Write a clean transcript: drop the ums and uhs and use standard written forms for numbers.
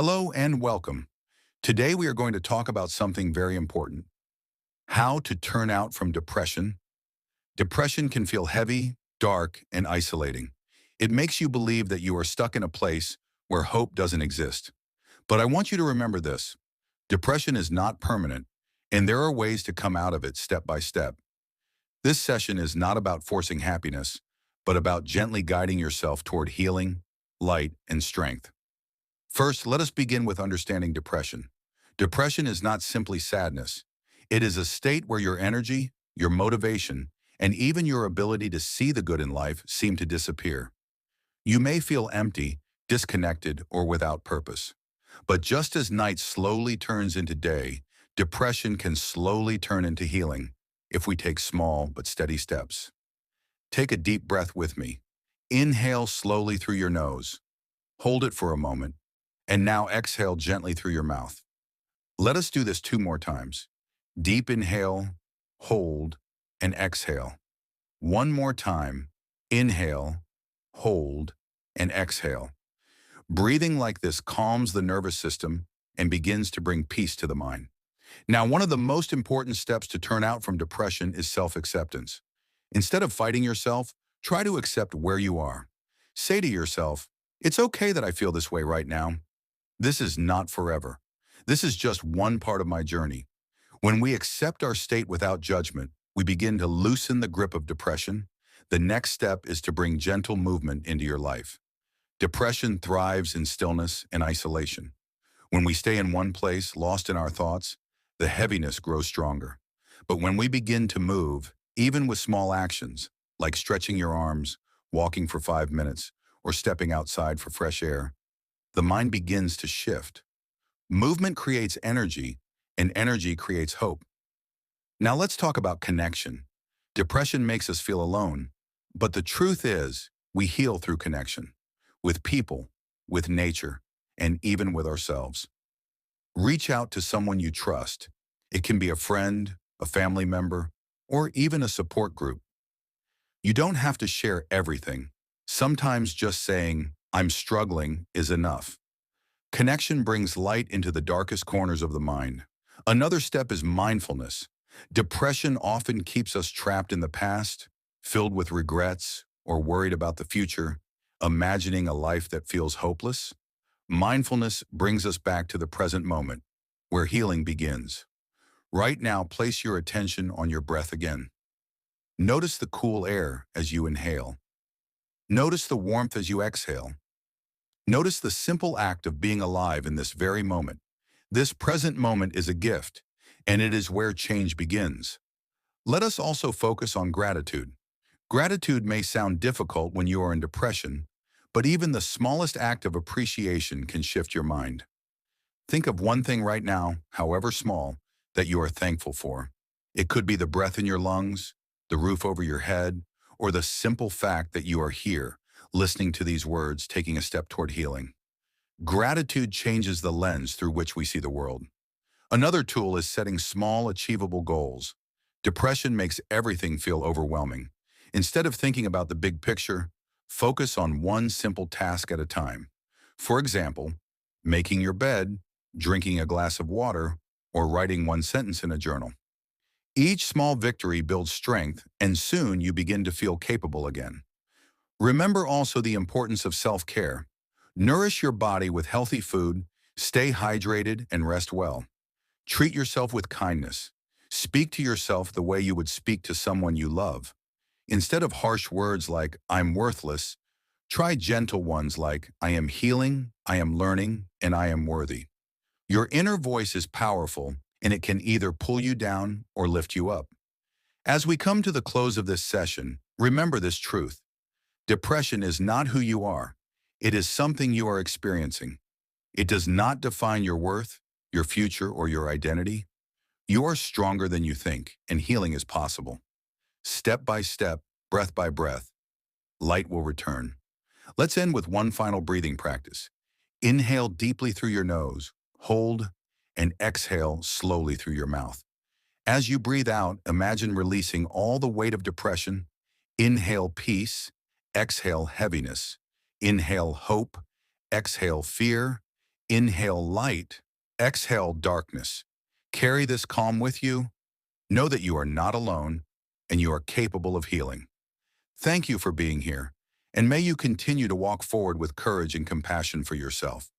Hello and welcome. Today we are going to talk about something very important: how to turn out from depression. Depression can feel heavy, dark, and isolating. It makes you believe that you are stuck in a place where hope doesn't exist. But I want you to remember this: depression is not permanent, and there are ways to come out of it step by step. This session is not about forcing happiness, but about gently guiding yourself toward healing, light, and strength. First, let us begin with understanding depression. Depression is not simply sadness. It is a state where your energy, your motivation, and even your ability to see the good in life seem to disappear. You may feel empty, disconnected, or without purpose. But just as night slowly turns into day, depression can slowly turn into healing if we take small but steady steps. Take a deep breath with me. Inhale slowly through your nose. Hold it for a moment. And now exhale gently through your mouth. Let us do this 2 more times. Deep inhale, hold, and exhale. One more time. Inhale, hold, and exhale. Breathing like this calms the nervous system and begins to bring peace to the mind. Now, one of the most important steps to turn out from depression is self-acceptance. Instead of fighting yourself, try to accept where you are. Say to yourself, "It's okay that I feel this way right now. This is not forever. This is just one part of my journey." When we accept our state without judgment, we begin to loosen the grip of depression. The next step is to bring gentle movement into your life. Depression thrives in stillness and isolation. When we stay in one place, lost in our thoughts, the heaviness grows stronger. But when we begin to move, even with small actions, like stretching your arms, walking for 5 minutes, or stepping outside for fresh air, the mind begins to shift. Movement creates energy, and energy creates hope. Now let's talk about connection. Depression makes us feel alone, but the truth is, we heal through connection, with people, with nature, and even with ourselves. Reach out to someone you trust. It can be a friend, a family member, or even a support group. You don't have to share everything. Sometimes just saying, "I'm struggling," is enough. Connection brings light into the darkest corners of the mind. Another step is mindfulness. Depression often keeps us trapped in the past, filled with regrets, or worried about the future, imagining a life that feels hopeless. Mindfulness brings us back to the present moment, where healing begins. Right now, place your attention on your breath again. Notice the cool air as you inhale. Notice the warmth as you exhale. Notice the simple act of being alive in this very moment. This present moment is a gift, and it is where change begins. Let us also focus on gratitude. Gratitude may sound difficult when you are in depression, but even the smallest act of appreciation can shift your mind. Think of one thing right now, however small, that you are thankful for. It could be the breath in your lungs, the roof over your head, or the simple fact that you are here, listening to these words, taking a step toward healing. Gratitude changes the lens through which we see the world. Another tool is setting small, achievable goals. Depression makes everything feel overwhelming. Instead of thinking about the big picture, focus on one simple task at a time. For example, making your bed, drinking a glass of water, or writing one sentence in a journal. Each small victory builds strength, and soon you begin to feel capable again. Remember also the importance of self-care. Nourish your body with healthy food, stay hydrated, and rest well. Treat yourself with kindness. Speak to yourself the way you would speak to someone you love. Instead of harsh words like, "I'm worthless," try gentle ones like, "I am healing, I am learning, and I am worthy." Your inner voice is powerful, and it can either pull you down or lift you up. As we come to the close of this session, remember this truth: depression is not who you are. It is something you are experiencing. It does not define your worth, your future, or your identity. You are stronger than you think, and healing is possible. Step by step, breath by breath, light will return. Let's end with one final breathing practice. Inhale deeply through your nose, hold, and exhale slowly through your mouth. As you breathe out, imagine releasing all the weight of depression. Inhale peace, exhale heaviness. Inhale hope, exhale fear. Inhale light, exhale darkness. Carry this calm with you. Know that you are not alone and you are capable of healing. Thank you for being here, and may you continue to walk forward with courage and compassion for yourself.